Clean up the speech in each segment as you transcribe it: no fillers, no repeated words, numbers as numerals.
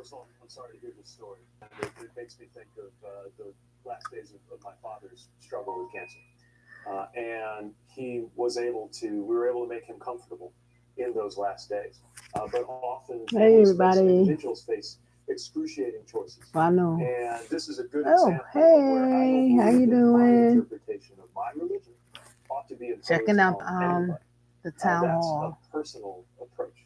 First of all, I'm sorry to hear this story. And it makes me think of the last days of my father's struggle with cancer. And we were able to make him comfortable in those last days. But often, Hey everybody. individuals face excruciating choices. I know. And this is a good Oh, example of where I don't hey, how you believe that my doing? interpretation of my religion ought to be imposed Checking out on anybody. the town That's hall. a personal approach.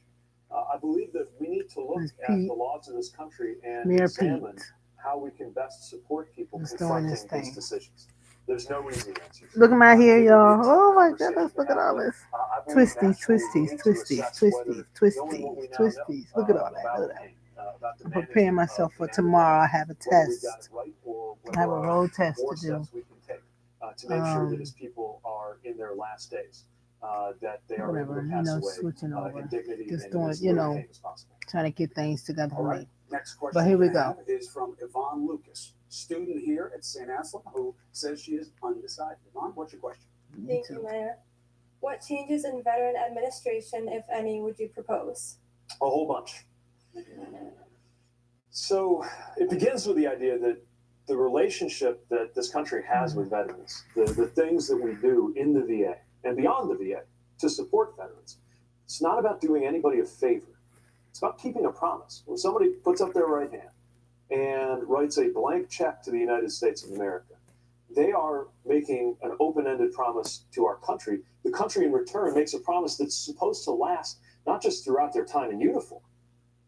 I believe that we need to look It's at Pete, the laws of this country and Mayor examine Pete. how we can best support people He's doing confronting his these thing. decisions. There's no easy answers. Look at my hair, It y'all. is a Oh my conversation goodness, to look at have, all but this. I believe Twisties, naturally we twisties, need to twisties, assess twisties, whether, knowing what twisties, we now know twisties. Look at all that. about Look at that. pain, about the I'm management preparing of myself for an tomorrow. I epidemic, have a whether we've got it test. right or I whether have there a are road test more to do. steps we can take to make sure that as people are in their last days, that they are able Whatever, to pass away switching in over. dignity Just and in doing, as little pain as possible. trying to get things together All for right. me. Next But question here we I go. have is from Yvonne Lucas, student here at St. Anselm, who says she is undecided. Yvonne, what's your question? Thank you, Mayor. What changes in veteran administration, if any, would you propose? A whole bunch. So it begins with the idea that the relationship that this country has with veterans, the things that we do in the VA and beyond the VA to support veterans, it's not about doing anybody a favor. It's about keeping a promise. When somebody puts up their right hand and writes a blank check to the United States of America, they are making an open-ended promise to our country. The country in return makes a promise that's supposed to last not just throughout their time in uniform,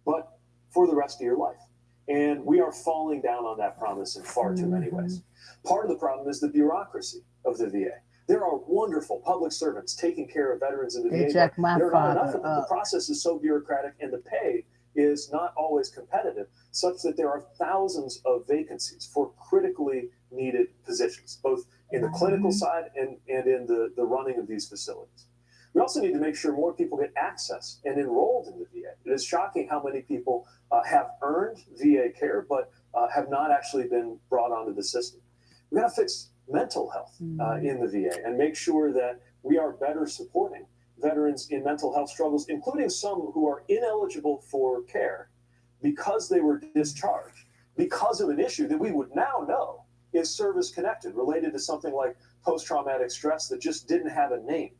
but for the rest of your life. And we are falling down on that promise in far too many ways. Part of the problem is the bureaucracy of the VA. There are wonderful public servants taking care of veterans in the They VA, jacked but my there are not enough father of them. The up. process is so bureaucratic and the pay is not always competitive, such that there are thousands of vacancies for critically needed positions, both in the clinical side and in the running of these facilities. We also need to make sure more people get access and enrolled in the VA. It is shocking how many people have earned VA care, but have not actually been brought onto the system. We've got to fix mental health in the VA and make sure that we are better supporting veterans in mental health struggles, including some who are ineligible for care because they were discharged because of an issue that we would now know is service connected, related to something like post-traumatic stress that just didn't have a name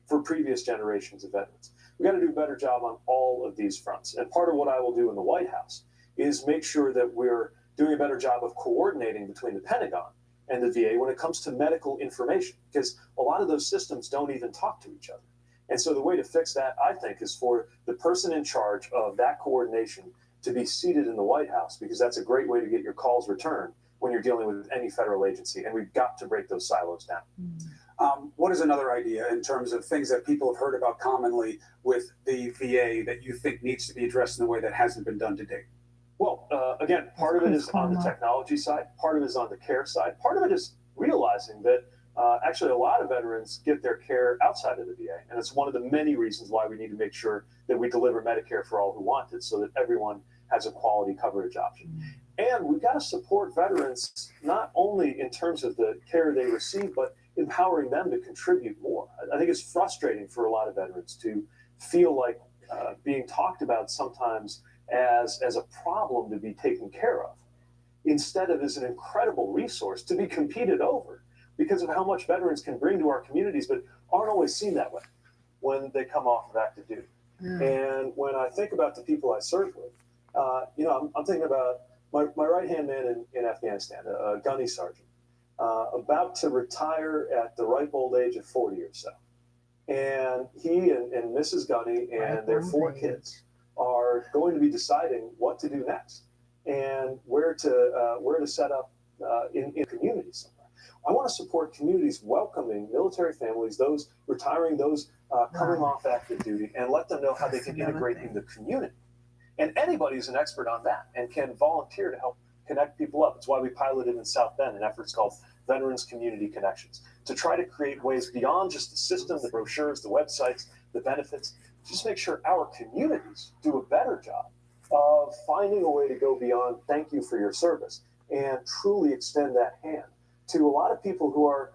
for previous generations of veterans. We got to do a better job on all of these fronts. And part of what I will do in the White House is make sure that we're doing a better job of coordinating between the Pentagon and the VA when it comes to medical information, because a lot of those systems don't even talk to each other. And so the way to fix that, I think, is for the person in charge of that coordination to be seated in the White House, because that's a great way to get your calls returned when you're dealing with any federal agency. And we've got to break those silos down. What is another idea in terms of things that people have heard about commonly with the VA that you think needs to be addressed in a way that hasn't been done to date? Well, again, part of it is on the technology side, part of it is on the care side, part of it is realizing that actually a lot of veterans get their care outside of the VA. And it's one of the many reasons why we need to make sure that we deliver Medicare for all who want it, so that everyone has a quality coverage option. And we've got to support veterans not only in terms of the care they receive, but empowering them to contribute more. I think it's frustrating for a lot of veterans to feel like being talked about sometimes as a problem to be taken care of, instead of as an incredible resource to be competed over because of how much veterans can bring to our communities, but aren't always seen that way when they come off of active duty. And when I think about the people I serve with, I'm thinking about my right-hand man in Afghanistan, a gunny sergeant, about to retire at the ripe old age of 40 or so. And he and Mrs. Gunny and their 4 kids are going to be deciding what to do next and where to set up in communities somewhere. I want to support communities welcoming military families, those retiring, those coming off active duty, and let them know how they can integrate in the community. And anybody is an expert on that and can volunteer to help connect people up. It's why we piloted in South Bend an effort called Veterans Community Connections, to try to create ways beyond just the system, the brochures, the websites, the benefits, just make sure our communities do a better job of finding a way to go beyond thank you for your service and truly extend that hand to a lot of people who are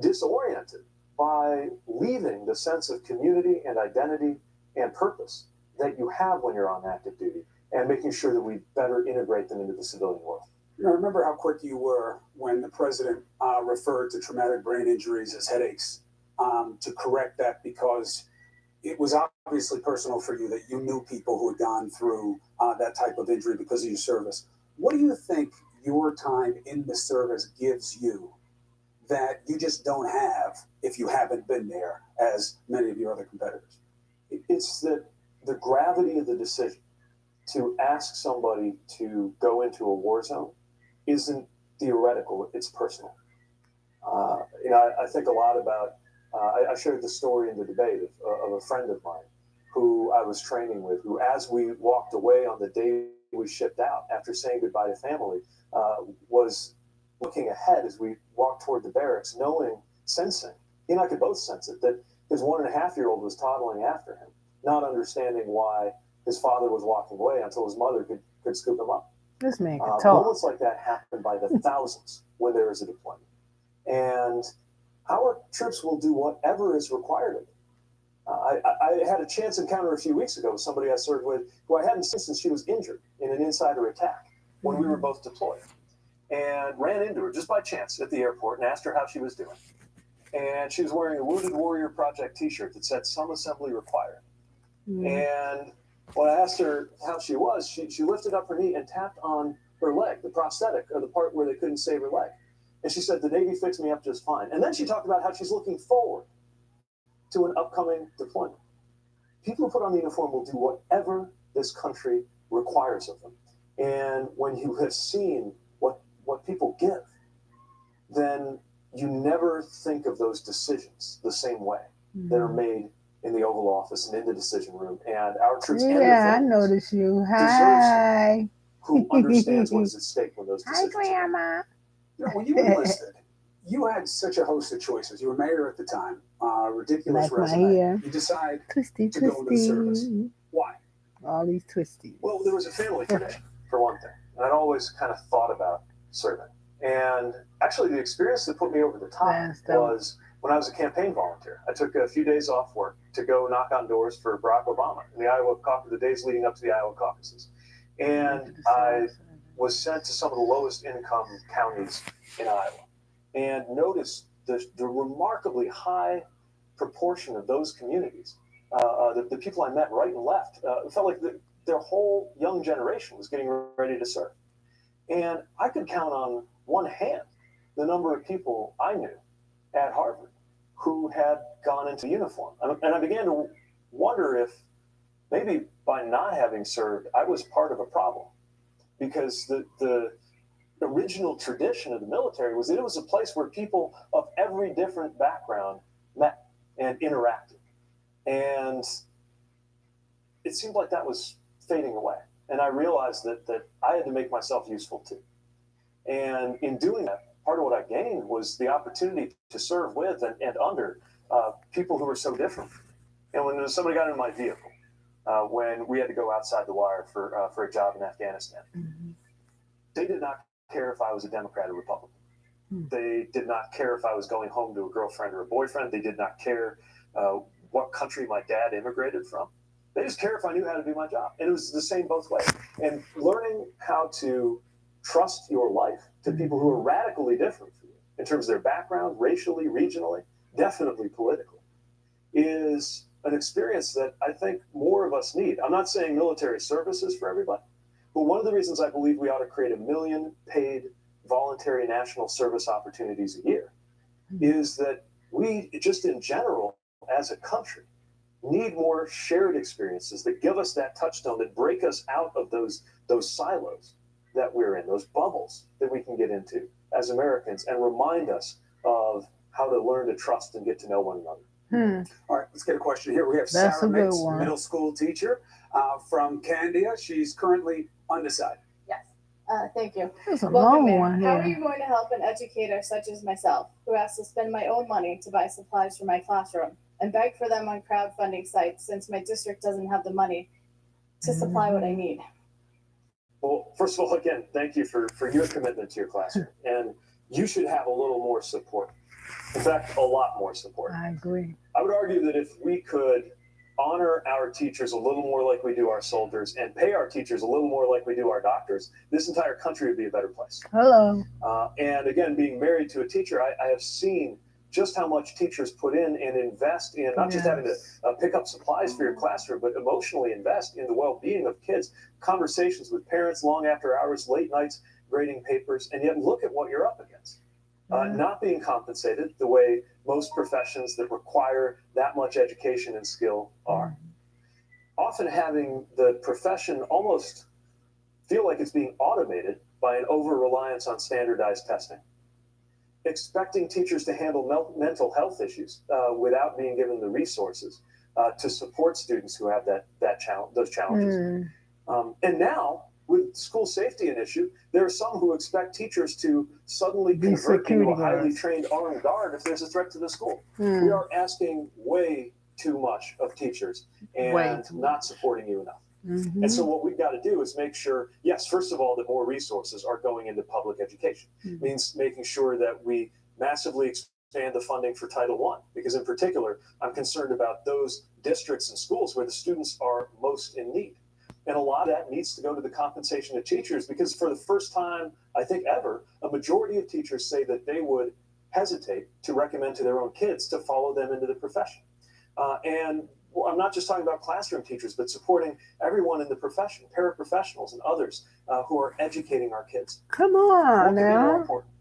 disoriented by leaving the sense of community and identity and purpose that you have when you're on active duty and making sure that we better integrate them into the civilian world. You know, remember how quick you were when the president referred to traumatic brain injuries as headaches, to correct that, because it was obviously personal for you that you knew people who had gone through that type of injury because of your service. What do you think your time in the service gives you that you just don't have if you haven't been there, as many of your other competitors? It's that the gravity of the decision to ask somebody to go into a war zone isn't theoretical, it's personal. You know, I think a lot about, I shared the story in the debate of a friend of mine who I was training with, who, as we walked away on the day we shipped out, after saying goodbye to family, was looking ahead as we walked toward the barracks, knowing, sensing, he and I could both sense it, that his 1.5-year-old was toddling after him, not understanding why his father was walking away until his mother could scoop him up. This man can talk. Moments like that happen by the thousands when there is a deployment. And our troops will do whatever is required of them. I had a chance encounter a few weeks ago with somebody I served with who I hadn't seen since she was injured in an insider attack when we were both deployed, and ran into her just by chance at the airport and asked her how she was doing. And she was wearing a Wounded Warrior Project t-shirt that said "Some Assembly Required." And when I asked her how she was, she lifted up her knee and tapped on her leg, the prosthetic, or the part where they couldn't save her leg. And she said, "The Navy fixed me up just fine." And then she talked about how she's looking forward to an upcoming deployment. People who put on the uniform will do whatever this country requires of them. And when you have seen what people give, then you never think of those decisions the same way that are made in the Oval Office and in the decision room. And our troops and their Yeah, I families noticed you. Hi. who understands what is at stake when those Hi, decisions are made. Grandma. You know, when you enlisted, you had such a host of choices. You were mayor at the time, ridiculous Like my resume. hair. You decide Twisty, to go into the service. twisty. Why? All these twisties. Well, there was a family tradition, for one thing. And I'd always kind of thought about serving. And actually, the experience that put me over the top was when I was a campaign volunteer. I took a few days off work to go knock on doors for Barack Obama in the Iowa caucus, the days leading up to the Iowa caucuses. And I was sent to some of the lowest income counties in Iowa and noticed the remarkably high proportion of those communities. The people I met right and left felt like their whole young generation was getting ready to serve. And I could count on one hand the number of people I knew at Harvard who had gone into uniform. And I began to wonder if maybe by not having served, I was part of a problem. Because the original tradition of the military was that it was a place where people of every different background met and interacted. And it seemed like that was fading away. And I realized that I had to make myself useful too. And in doing that, part of what I gained was the opportunity to serve with and under people who were so different. And when somebody got in my vehicle, when we had to go outside the wire for a job in Afghanistan, they did not care if I was a Democrat or Republican. They did not care if I was going home to a girlfriend or a boyfriend. They did not care what country my dad immigrated from. They just care if I knew how to do my job. And it was the same both ways. And learning how to trust your life to people who are radically different from you in terms of their background, racially, regionally, definitely politically, is an experience that I think more of us need. I'm not saying military service is for everybody, but one of the reasons I believe we ought to create 1 million paid voluntary national service opportunities a year is that we, just in general, as a country, need more shared experiences that give us that touchstone, that break us out of those silos that we're in, those bubbles that we can get into as Americans, and remind us of how to learn to trust and get to know one another. All right, let's get a question here. We have That's Sarah a good Mix, one. middle school teacher from Candia. She's currently undecided. Yes. Thank you. There's a Welcome, long Mayor. one How are here. you going to help an educator such as myself, who has to spend my own money to buy supplies for my classroom and beg for them on crowdfunding sites since my district doesn't have the money to supply what I need? Well, first of all, again, thank you for your commitment to your classroom. And you should have a little more support. In fact, a lot more support. I agree. I would argue that if we could honor our teachers a little more like we do our soldiers and pay our teachers a little more like we do our doctors, this entire country would be a better place. Hello. And again, being married to a teacher, I have seen just how much teachers put in and invest in not just having to pick up supplies for your classroom, but emotionally invest in the well-being of kids, conversations with parents long after hours, late nights, grading papers, and yet look at what you're up against. Not being compensated the way most professions that require that much education and skill are. Often having the profession almost feel like it's being automated by an over-reliance on standardized testing. Expecting teachers to handle mental health issues without being given the resources to support students who have those challenges. And now, with school safety an issue, there are some who expect teachers to suddenly convert into a highly trained armed guard if there's a threat to the school. We are asking way too much of teachers and not supporting you enough. And so what we've got to do is make sure, yes, first of all, that more resources are going into public education. Means making sure that we massively expand the funding for Title I, because in particular, I'm concerned about those districts and schools where the students are most in need. And a lot of that needs to go to the compensation of teachers, because for the first time, I think ever, a majority of teachers say that they would hesitate to recommend to their own kids to follow them into the profession. And I'm not just talking about classroom teachers, but supporting everyone in the profession, paraprofessionals and others who are educating our kids. Come on what could be more now. important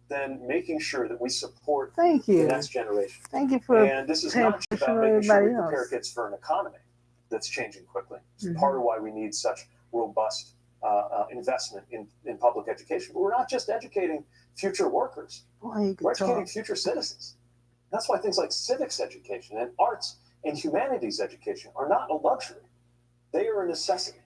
than making sure that we support Thank the you. next generation? Thank you for And this is not just about making sure we prepare kids for an economy that's changing quickly. It's part of why we need such robust investment in public education. But we're not just educating future workers. Boy, We're educating future citizens. That's why things like civics education and arts and humanities education are not a luxury. They are a necessity.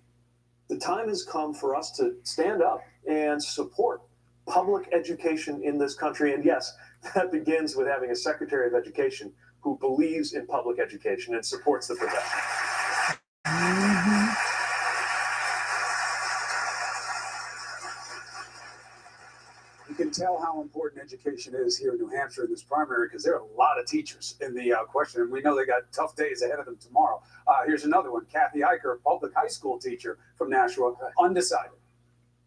The time has come for us to stand up and support public education in this country. And yes, that begins with having a Secretary of Education who believes in public education and supports the profession. You can tell how important education is here in New Hampshire in this primary, because there are a lot of teachers in the question, and we know they got tough days ahead of them tomorrow. Here's another one. Kathy Eicher, public high school teacher from Nashua, undecided.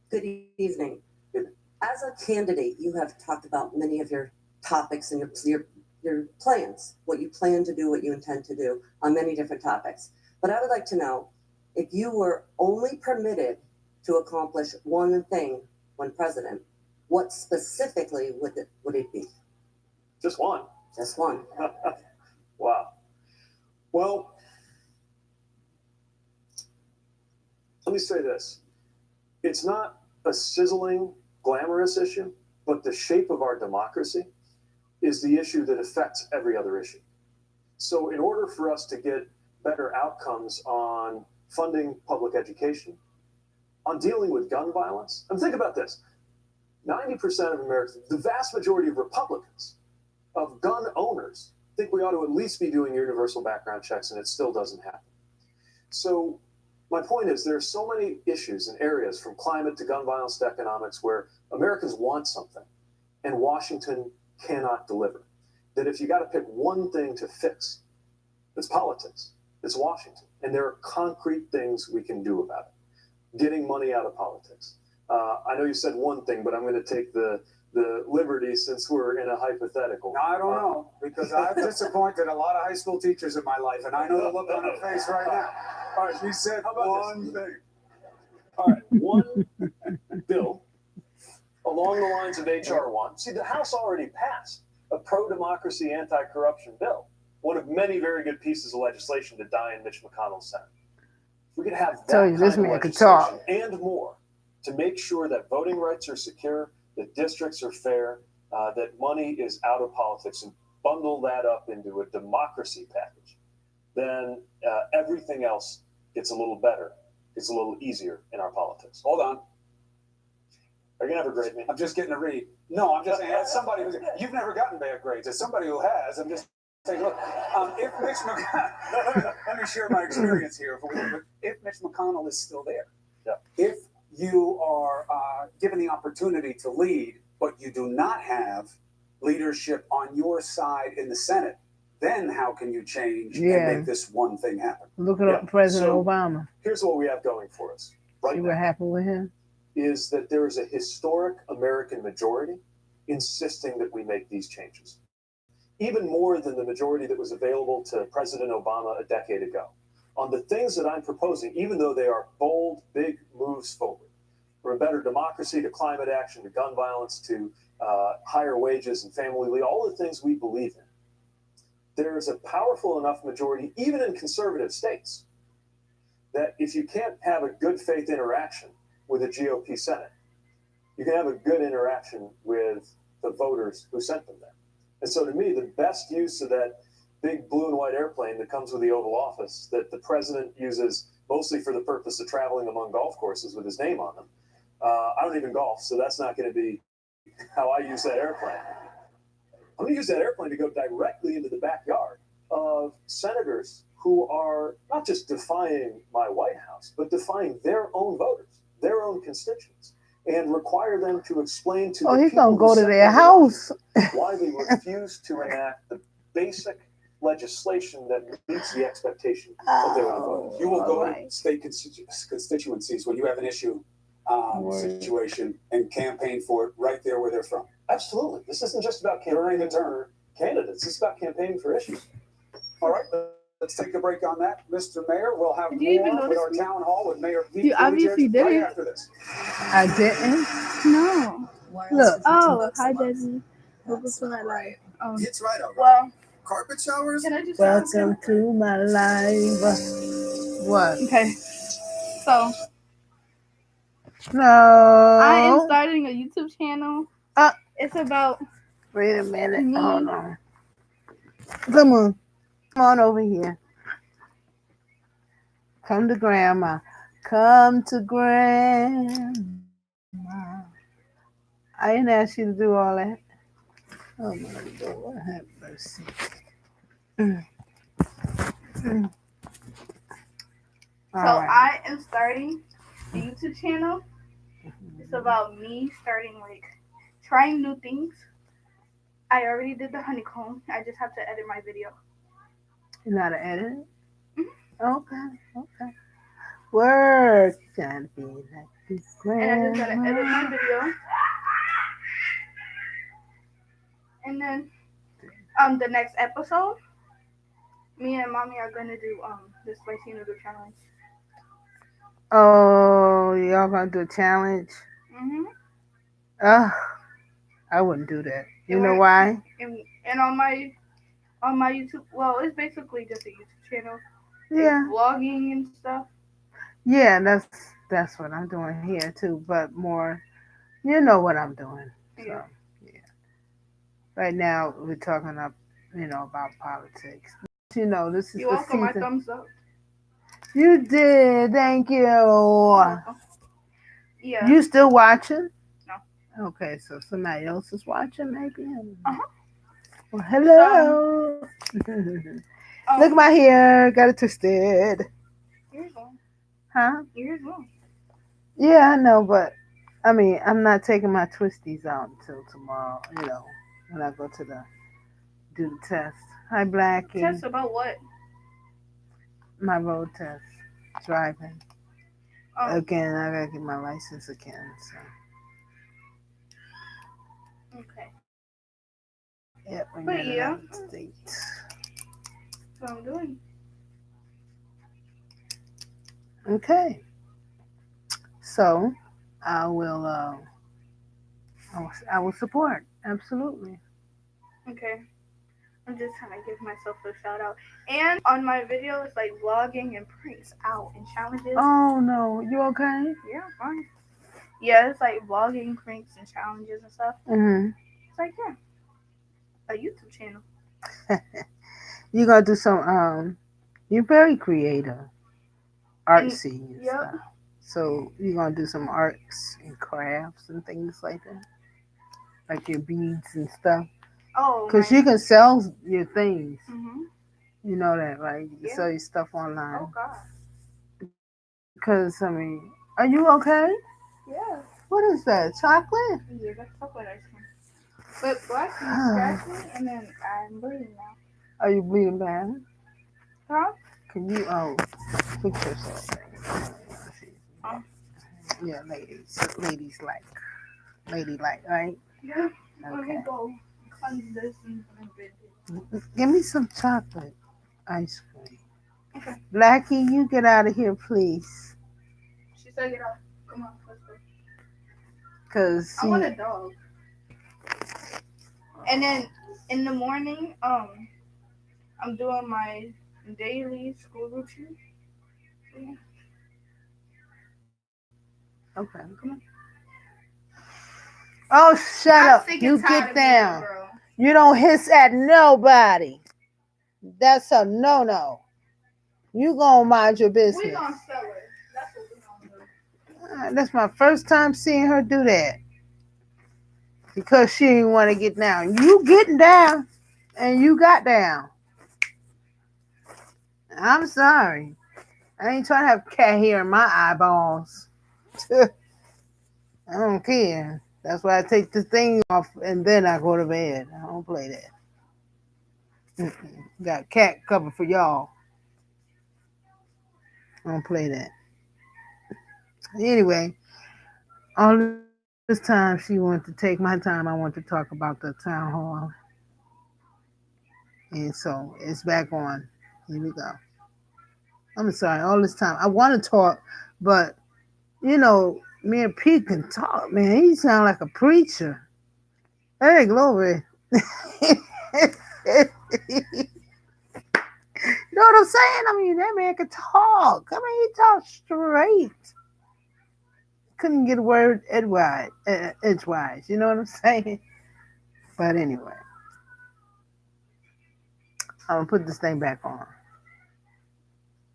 Good evening. As a candidate, you have talked about many of your topics and your plans, what you plan to do, what you intend to do on many different topics. But I would like to know, if you were only permitted to accomplish one thing when president, what specifically would it be? Just one. Just one. Wow. Well, let me say this. It's not a sizzling, glamorous issue, but the shape of our democracy is the issue that affects every other issue. So in order for us to get better outcomes on funding public education, on dealing with gun violence, and think about this. 90% of Americans, the vast majority of Republicans, of gun owners, think we ought to at least be doing universal background checks, and it still doesn't happen. So my point is, there are so many issues and areas, from climate to gun violence to economics, where Americans want something and Washington cannot deliver. That if you got to pick one thing to fix, it's politics, it's Washington. And there are concrete things we can do about it. Getting money out of politics. I know you said one thing, but I'm going to take the liberty, since we're in a hypothetical. Now, I don't know, because I've disappointed a lot of high school teachers in my life, and I know the look on her face right now. All right, you said one thing. All right, one bill along the lines of H.R. 1. See, the House already passed a pro-democracy, anti-corruption bill, one of many very good pieces of legislation to die in Mitch McConnell's Senate. We could have that kind of legislation and more to make sure that voting rights are secure, that districts are fair, that money is out of politics, and bundle that up into a democracy package. Then everything else gets a little better, gets a little easier in our politics. Hold on. Are you going to have a grade me? I'm just getting a read. No, I'm just saying, as somebody who's, you've never gotten bad grades. As somebody who has, I'm just taking a look. If Mitch McConnell, let me share my experience here. If Mitch McConnell is still there, if you are given the opportunity to lead, but you do not have leadership on your side in the Senate, then how can you change Yeah. and make this one thing happen? Look at Yeah. President So- Obama. Here's what we have going for us right See now. what happened with him? Is that there is a historic American majority insisting that we make these changes, even more than the majority that was available to President Obama a decade ago. On the things that I'm proposing, even though they are bold, big moves forward, from a better democracy to climate action to gun violence to higher wages and family leave, all the things we believe in, there is a powerful enough majority, even in conservative states, that if you can't have a good faith interaction with a GOP Senate, you can have a good interaction with the voters who sent them there. And so to me, the best use of that big blue and white airplane that comes with the Oval Office that the president uses mostly for the purpose of traveling among golf courses with his name on them. I don't even golf, so that's not going to be how I use that airplane. I'm going to use that airplane to go directly into the backyard of senators who are not just defying my White House, but defying their own voters, their own constituents, and require them to explain to Oh, the he's people gonna go who to sent their them house. why they refuse to enact the basic legislation that meets the expectation of their own voters. You will go Alright. to state constituencies when you have an issue Word. situation and campaign for it right there where they're from. Absolutely. This isn't just about campaigning for candidates. It's about campaigning for issues. All right, let's take a break on that. Mr. Mayor, we'll have Did you even more with notice our me? town hall with Mayor Pete You obviously Buttigieg right didn't. after this. I didn't. No. Look. Oh, hi, Desi. Welcome to my life. It's right, all right. Well, Carpet showers? can I just ask Welcome to my life. What? Okay. So, No. I am starting a YouTube channel. It's about Wait a minute. Me. Hold on. Come on. Come on over here. Come to grandma. Come to grandma. I didn't ask you to do all that. Oh my Lord, have mercy. So All right. I am starting a YouTube channel. It's about me starting trying new things. I already did the honeycomb. I just have to edit my video. You know how to edit it? Okay. Work can be like this And I just gotta edit my grandma. video. And then the next episode, me and mommy are gonna do the spicy noodle challenge. Oh, y'all gonna do a challenge? Mhm. I wouldn't do that. You And know we're- why? And on my YouTube, well, it's basically just a YouTube channel. Yeah. It's vlogging and stuff. Yeah, that's what I'm doing here too, but more, you know what I'm doing. So, Yeah. yeah. Right now we're talking about politics. You know, this is You're the welcome. My season. thumbs up. You did, thank you. You're welcome. Yeah. You still watching? No. Okay, so somebody else is watching, maybe. Uh-huh. Well, hello. Look at my hair, got it twisted. Yours one. Huh? Yours one. Yeah, I know, but I mean, I'm not taking my twisties out until tomorrow. You know, when I go to do the test. Hi, Blackie. Test about what? My road test, driving. Oh, Again, I gotta get my license again. So, okay. yep, we're But in the yeah. United States. That's what I'm doing. Okay. So, I will. I will support. Absolutely. Okay. I'm just trying to give myself a shout out. And on my video, it's like vlogging and pranks out and challenges. Oh no, you okay? Yeah, fine. Yeah, it's like vlogging, pranks, and challenges and stuff. Mm-hmm. It's like, yeah, a YouTube channel. You gonna do some. You're very creative, artsy and Yep. stuff. So you're gonna do some arts and crafts and things like that, like your beads and stuff. Oh, Cause you can sell your things. Mhm. You know that, right? You can Yeah. sell your stuff online. Oh God. Because I mean, are you okay? Yeah. What is that? Chocolate? Yeah, that's chocolate ice cream. But Black scratched me, and then I'm bleeding now. Are you bleeding bad? Huh? Can you fix yourself? Um, Yeah, ladies ladylike, right? yeah. Let me Okay. go cleanse this and Give me some chocolate ice cream. Okay. Blackie, you get out of here, please. She said, "Get up. Come on, let's go." Cause I want a dog. And then in the morning, I'm doing my daily school routine. Yeah. okay. Oh, shut I'm up! sick You and tired get of down. being a girl. You don't hiss at nobody. That's a no-no. You gonna mind your We business. gonna sell it. That's what we gonna do. That's my first time seeing her do that because she didn't want to get down. You getting down, and you got down. I'm sorry. I ain't trying to have cat hair in my eyeballs. I don't care. That's why I take the thing off and then I go to bed. I don't play that. Got cat cover for y'all. I don't play that. Anyway, all this time she wanted to take my time. I want to talk about the town hall. And so it's back on. Here we go. I'm sorry, all this time. I want to talk, but me and Pete can talk, man. He sound like a preacher. Hey, glory. You know what I'm saying? I mean, that man could talk. I mean, he talked straight. Couldn't get a word edgewise. You know what I'm saying? But anyway, I'm gonna put this thing back on.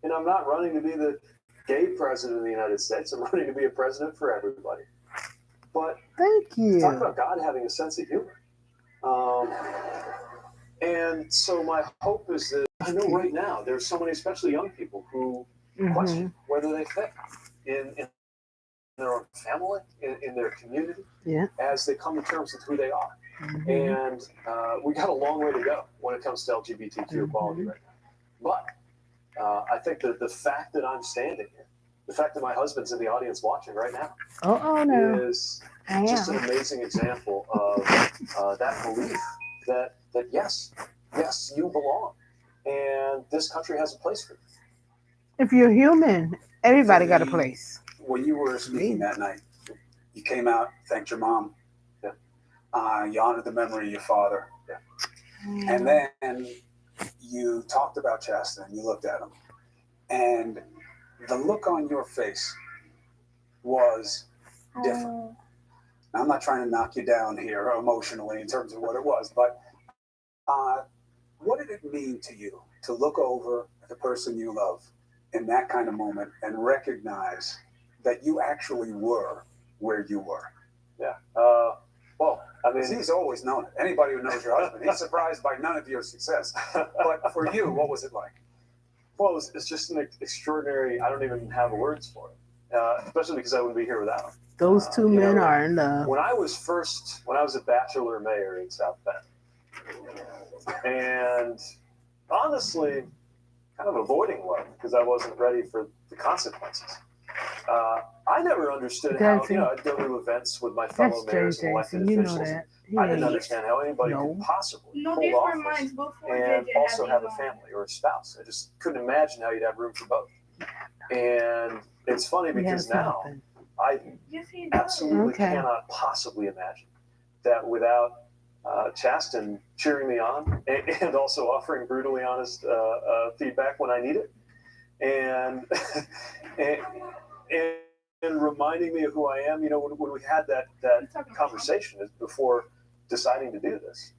And I'm not running to be the gay president of the United States. I'm running to be a president for everybody. But Thank you. talk about God having a sense of humor. And so my hope is that I know right now there's so many, especially young people, who question whether they fit in their own family, in their community, as they come to terms with who they are. And we got a long way to go when it comes to LGBTQ equality right now. But I think that the fact that I'm standing here, the fact that my husband's in the audience watching right now, is just an amazing example of that belief that yes, you belong, and this country has a place for you. If you're human, everybody got a place. When you were speaking that night, you came out, thanked your mom. Yeah. You honored the memory of your father. Yeah. And then you talked about Chasta and you looked at him. And the look on your face was different. Now, I'm not trying to knock you down here emotionally in terms of what it was, but what did it mean to you to look over at the person you love in that kind of moment and recognize that you actually were where you were? Yeah. Well, I mean, he's always known it. Anybody who knows your husband, he's surprised by none of your success. But for you, what was it like? Well, it's just an extraordinary. I don't even have words for it, especially because I wouldn't be here without him. Those two men are in love. When I was a bachelor mayor in South Bend, and honestly, kind of avoiding love because I wasn't ready for the consequences. I never understood how, I'd go to events with my fellow mayors and elected officials. I didn't understand how anybody could possibly hold office and also have a family or a spouse. I just couldn't imagine how you'd have room for both. And it's funny because now I absolutely cannot possibly imagine that without Chasten cheering me on and also offering brutally honest feedback when I need it, and and reminding me of who I am. When we had that conversation before deciding to do this,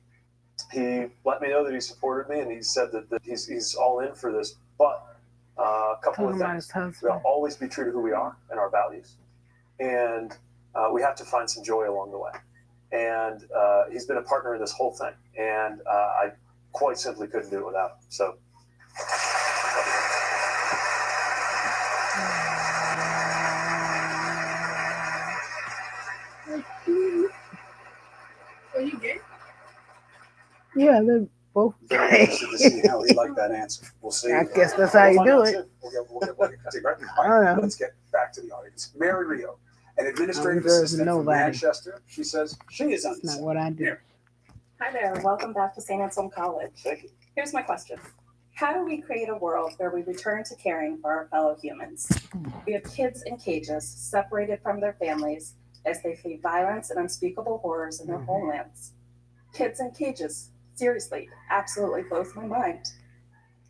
he let me know that he supported me, and he said that he's all in for this. But a couple of things: we'll always be true to who we are and our values, and we have to find some joy along the way. And he's been a partner in this whole thing, and I quite simply couldn't do it without him. So. Are you gay? Yeah, Very interested to see how he liked that answer. We'll see. I guess that's how you do it. We'll get what you can take, right? I All don't right, know. let's get back to the audience. Mary Rio, an administrative deserve assistant from nobody. Manchester. She says she is That's not undecided. what I do. Here. Hi there, welcome back to St. Anselm College. Thank you. Here's my question. How do we create a world where we return to caring for our fellow humans? We have kids in cages, separated from their families as they flee violence and unspeakable horrors in their homelands. Kids in cages, seriously, absolutely blows my mind.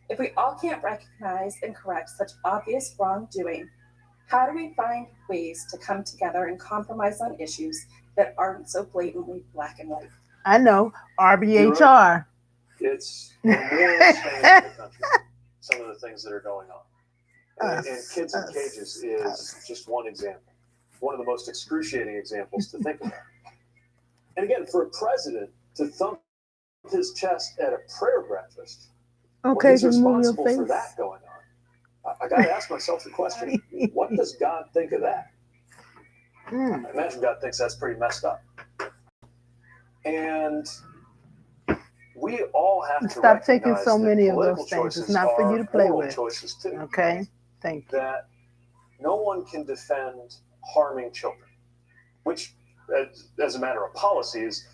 If we all can't recognize and correct such obvious wrongdoing, how do we find ways to come together and compromise on issues that aren't so blatantly black and white? I know. RBHR. It's a moral change in the country, some of the things that are going on. And Kids in Cages is just one example, one of the most excruciating examples to think about. And again, for a president to thump his chest at a prayer breakfast, Okay, when he's just move your responsible face. for that going on, I got to ask myself the question, what does God think of that? Mm. I imagine God thinks that's pretty messed up. And we all have to Stop taking recognize so that many of political those things. It's choices not for are you to play moral with. choices too. Okay? Thank you. That no one can defend harming children, which, as a matter of policy, is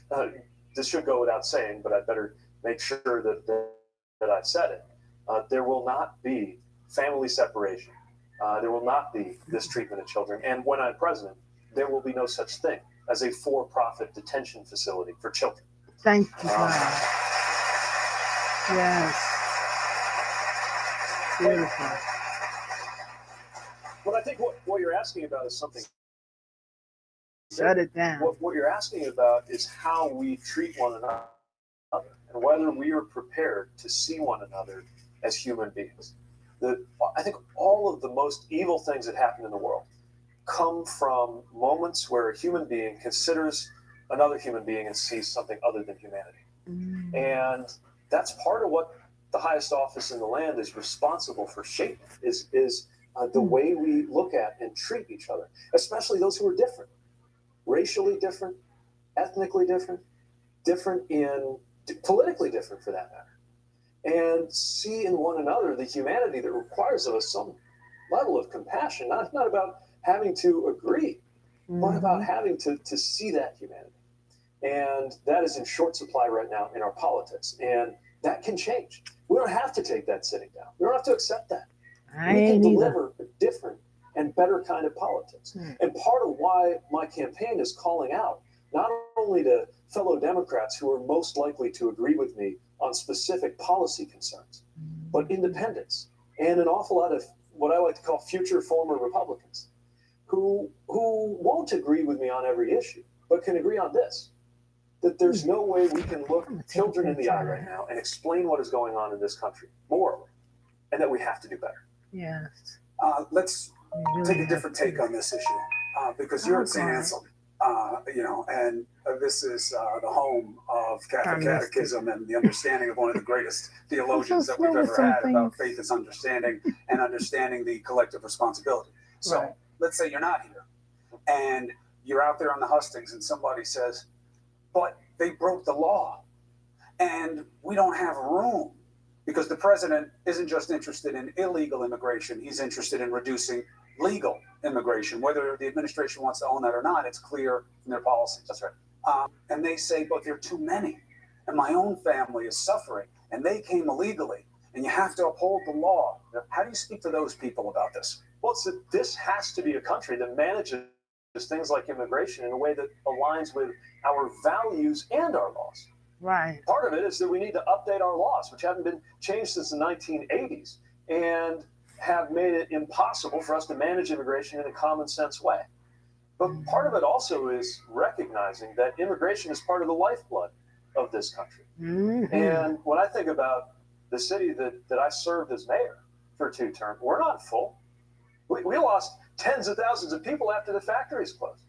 this should go without saying, but I better make sure that I've said it. There will not be family separation. There will not be this treatment of children. And when I'm president, there will be no such thing as a for-profit detention facility for children. Thank you, God. Yes. Beautiful. But I think what you're asking about is something. Shut it down. What you're asking about is how we treat one another and whether we are prepared to see one another as human beings. I think all of the most evil things that happen in the world come from moments where a human being considers another human being and sees something other than humanity. Mm. And that's part of what the highest office in the land is responsible for shaping, is the way we look at and treat each other, especially those who are different, racially different, ethnically different, politically different for that matter, and see in one another the humanity that requires of us some level of compassion, not about having to agree, but about having to see that humanity. And that is in short supply right now in our politics. And that can change. We don't have to take that sitting down. We don't have to accept that. I We can ain't either. deliver a different and better kind of politics. And part of why my campaign is calling out not only to fellow Democrats who are most likely to agree with me on specific policy concerns, but independents and an awful lot of what I like to call future former Republicans who won't agree with me on every issue, but can agree on this, that there's no way we can look children in the eye right now and explain what is going on in this country morally, and that we have to do better. Yes. Let's You really take a have different to. take on this issue because you're at St. God. Anselm, and this is the home of Catholic Catechism and the understanding of one of the greatest theologians that we've slow with ever some had about things. faith is understanding and understanding the collective responsibility. So Right. let's say you're not here and you're out there on the hustings and somebody says, but they broke the law and we don't have room. Because the president isn't just interested in illegal immigration, he's interested in reducing legal immigration. Whether the administration wants to own that or not, it's clear in their policies. That's right. And they say, but there are too many. And my own family is suffering. And they came illegally. And you have to uphold the law. How do you speak to those people about this? Well, this has to be a country that manages things like immigration in a way that aligns with our values and our laws. Right. Part of it is that we need to update our laws, which haven't been changed since the 1980s, and have made it impossible for us to manage immigration in a common sense way. But part of it also is recognizing that immigration is part of the lifeblood of this country. Mm-hmm. And when I think about the city that I served as mayor for 2 terms, we're not full. We lost tens of thousands of people after the factories closed.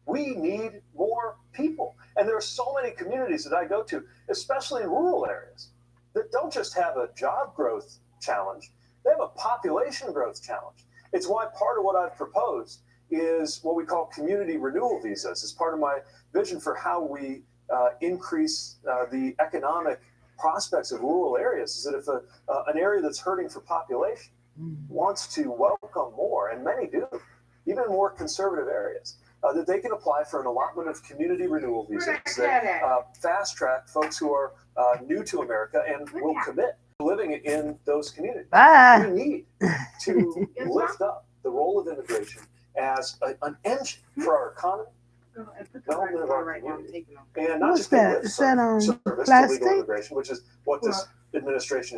We need more people. And there are so many communities that I go to, especially in rural areas, that don't just have a job growth challenge, they have a population growth challenge. It's why part of what I've proposed is what we call community renewal visas as part of my vision for how we increase the economic prospects of rural areas is that if an area that's hurting for population wants to welcome more, and many do, even more conservative areas, that they can apply for an allotment of community renewal visas that fast track folks who are new to America and will commit to living in those communities. Bye. We need to lift up the role of immigration as an engine for our economy, development of our community, and not What's just pay that? lip Is that service to legal plastic? immigration, which is what this administration